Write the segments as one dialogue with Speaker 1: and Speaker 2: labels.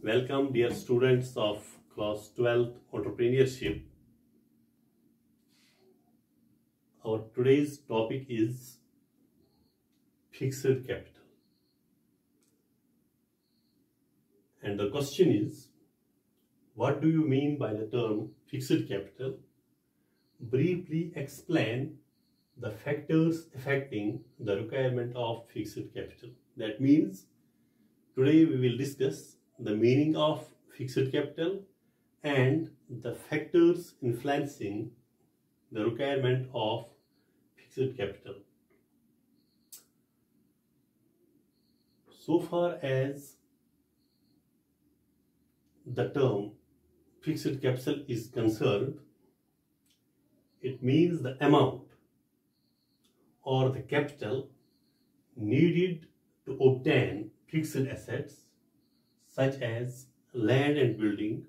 Speaker 1: Welcome dear students of class 12th entrepreneurship. Our today's topic is fixed capital. And the question is, what do you mean by the term fixed capital? Briefly explain the factors affecting the requirement of fixed capital. That means today we will discuss the meaning of fixed capital and the factors influencing the requirement of fixed capital. So far as the term fixed capital is concerned, it means the amount or the capital needed to obtain fixed assets such as land and building,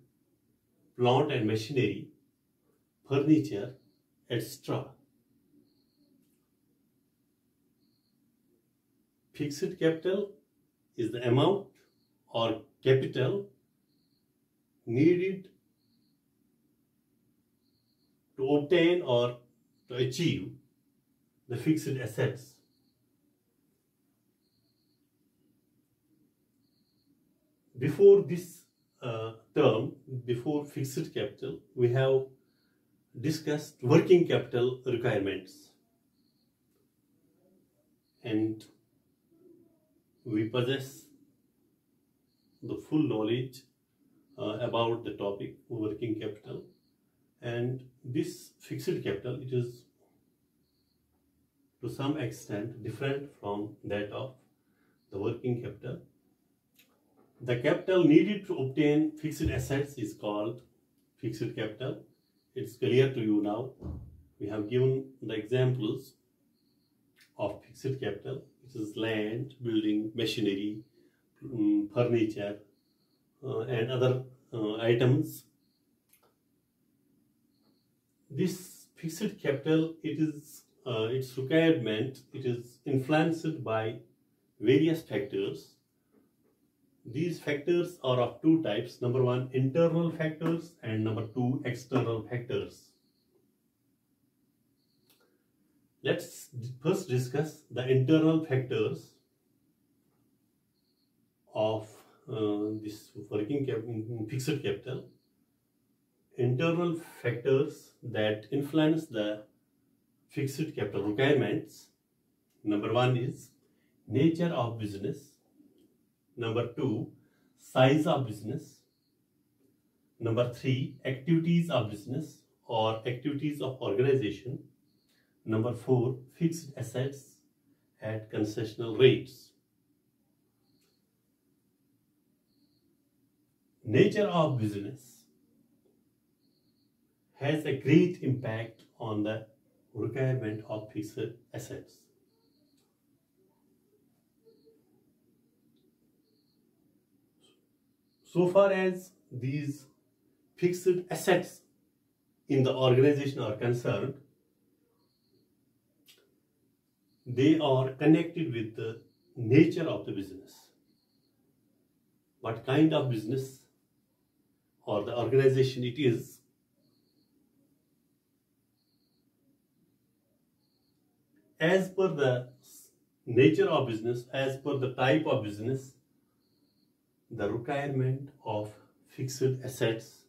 Speaker 1: plant and machinery, furniture, etc. Fixed capital is the amount or capital needed to obtain or to achieve the fixed assets. Before this term, before fixed capital, we have discussed working capital requirements, and we possess the full knowledge about the topic working capital. And this fixed capital, it is to some extent different from that of the working capital. The capital needed to obtain fixed assets is called fixed capital. It's clear to you now. We have given the examples of fixed capital, which is land, building, machinery, furniture, and other items. This fixed capital, its requirement, it is influenced by various factors. These factors are of two types. Number one, internal factors, and number two, external factors. Let's first discuss the internal factors of this fixed capital. Internal factors that influence the fixed capital requirements. Number one is nature of business. Number two, size of business. Number three, activities of business or activities of organization. Number four, fixed assets at concessional rates. Nature of business has a great impact on the requirement of fixed assets. So far as these fixed assets in the organization are concerned, they are connected with the nature of the business. What kind of business or the organization it is. As per the nature of business, as per the type of business, the requirement of fixed assets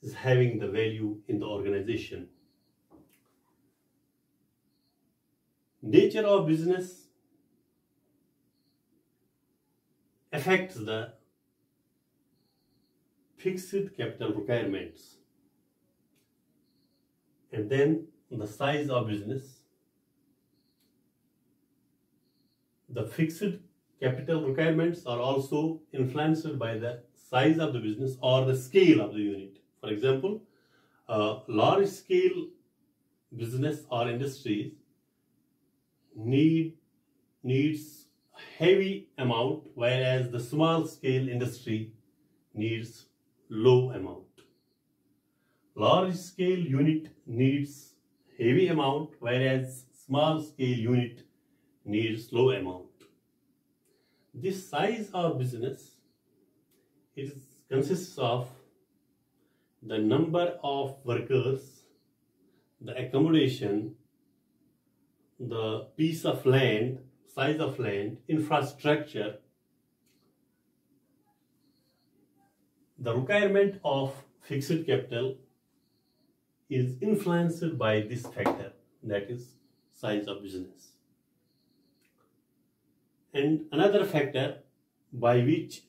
Speaker 1: is having the value in the organization. Nature of business affects the fixed capital requirements, and then the size of business. The fixed capital requirements are also influenced by the size of the business or the scale of the unit. For example, large scale business or industries needs heavy amount, whereas the small scale industry needs low amount. Large scale unit needs heavy amount, whereas small scale unit needs low amount. This size of business, it consists of the number of workers, the accommodation, the piece of land, size of land, infrastructure. The requirement of fixed capital is influenced by this factor, that is size of business. And another factor by which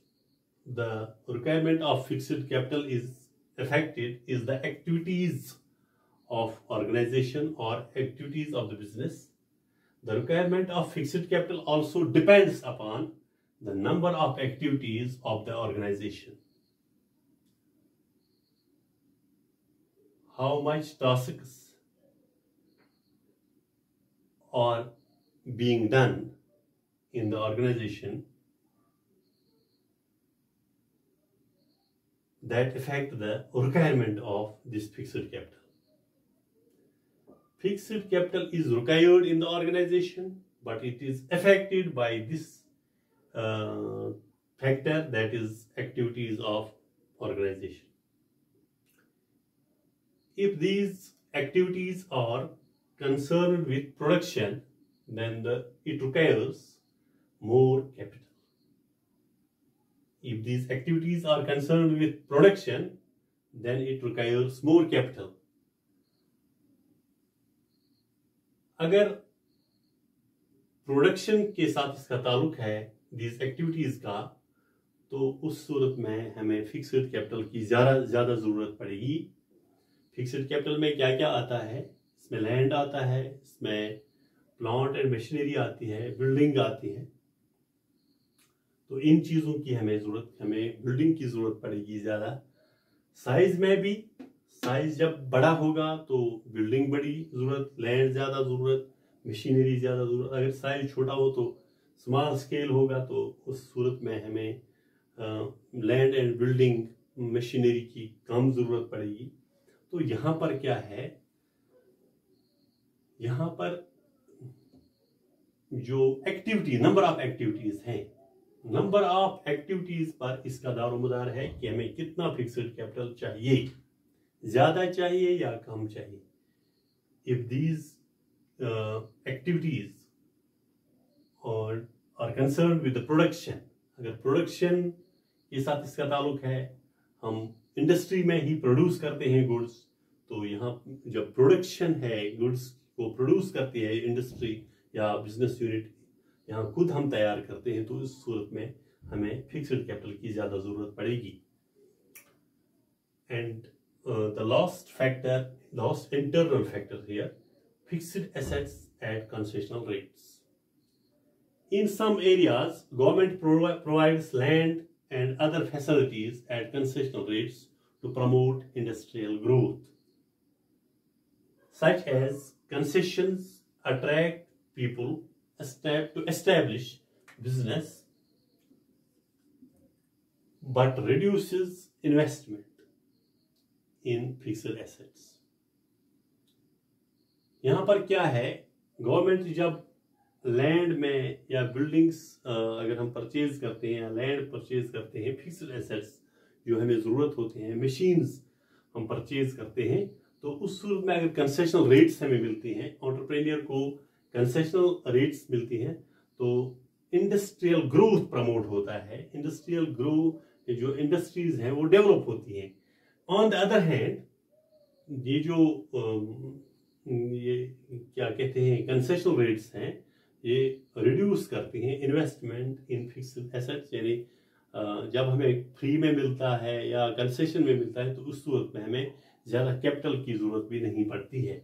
Speaker 1: the requirement of fixed capital is affected is the activities of organization or activities of the business. The requirement of fixed capital also depends upon the number of activities of the organization. How much tasks are being done in the organization that affect the requirement of this fixed capital. Fixed capital is required in the organization, but it is affected by this factor, that is activities of organization. If these activities are concerned with production, then it requires more capital. If these activities are concerned with production, then it requires more capital. अगर production के साथ इसका ताल्लुक है these activities का, तो उस सूरत में हमें फिक्स्ड कैपिटल की ज़्यादा ज़रूरत पड़ेगी. फिक्स्ड कैपिटल में क्या क्या आता है? इसमें लैंड आता है, इसमें प्लांट एंड मशीनरी आती है, बिल्डिंग आती है. तो इन चीज़ों की हमें बिल्डिंग की ज़रूरत पड़ेगी ज़्यादा. साइज में भी, साइज जब बड़ा होगा तो बिल्डिंग बड़ी ज़रूरत, लैंड ज़्यादा ज़रूरत, मशीनरी ज़्यादा ज़रूरत. अगर साइज छोटा हो तो स्मॉल स्केल होगा, तो उस सूरत में हमें लैंड एंड बिल्डिंग मशीनरी की कम ज़रूरत पड़ेगी. तो यहाँ पर क्या है, यहाँ पर जो एक्टिविटी, नंबर ऑफ एक्टिविटीज हैं, नंबर ऑफ एक्टिविटीज पर इसका दारोमदार है कि हमें कितना फिक्स्ड कैपिटल चाहिए, ज्यादा चाहिए या कम चाहिए. If these activities are concern with the production, अगर प्रोडक्शन के साथ इसका ताल्लुक है, हम इंडस्ट्री में ही प्रोड्यूस करते हैं गुड्स, तो यहाँ जब प्रोडक्शन है, गुड्स को प्रोड्यूस करती है इंडस्ट्री या बिजनेस यूनिट, यहाँ खुद हम तैयार करते हैं, तो इस सूरत में हमें फिक्स्ड कैपिटल की ज़्यादा ज़रूरत पड़ेगी. And the last internal factor here, fixed assets at concessional rates. In some areas, government provides land and other facilities at concessional rates to promote industrial growth. Such as concessions attract people to establish business, but reduces investment in fixed assets. यहाँ पर क्या है, government जब land में या buildings अगर हम purchase करते हैं या लैंड परचेज करते हैं, फिक्स्ड एसेट्स जो हमें ज़रूरत होते हैं, मशीन्स हम परचेज करते हैं, तो उस सूरत में अगर कंसेशनल रेट्स हमें मिलती हैं, एंटरप्रेन्योर को कंसेशनल रेट्स मिलती हैं, तो इंडस्ट्रियल ग्रोथ प्रमोट होता है. इंडस्ट्रियल ग्रोथ, जो इंडस्ट्रीज हैं वो डेवलप होती हैं. ऑन द अदर हैंड, ये जो ये क्या कहते हैं कंसेशनल रेट्स हैं, ये रिड्यूस करती हैं इन्वेस्टमेंट इन फिक्स्ड एसेट्स. यानी जब हमें फ्री में मिलता है या कंसेशन में मिलता है, तो उस सूरत में हमें ज़्यादा कैपिटल की ज़रूरत भी नहीं पड़ती है.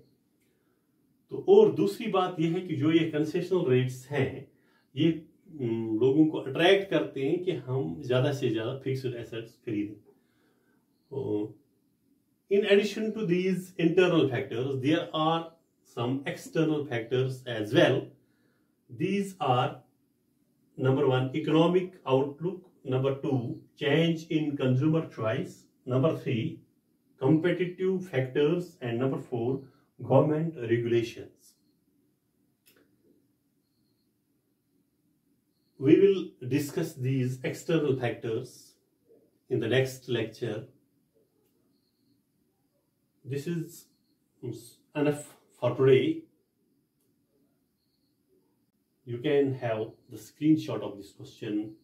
Speaker 1: तो और दूसरी बात यह है कि जो ये कंसेशनल रेट्स हैं, ये लोगों को अट्रैक्ट करते हैं कि हम ज़्यादा से ज़्यादा फिक्स्ड एसेट्स खरीदें. In addition to these internal factors, there are some external factors as well. These are, number one, economic outlook. Number two, change in consumer choice. Number three, competitive factors. And number four, government regulations. We will discuss these external factors in the next lecture. This is enough for today. You can have the screenshot of this question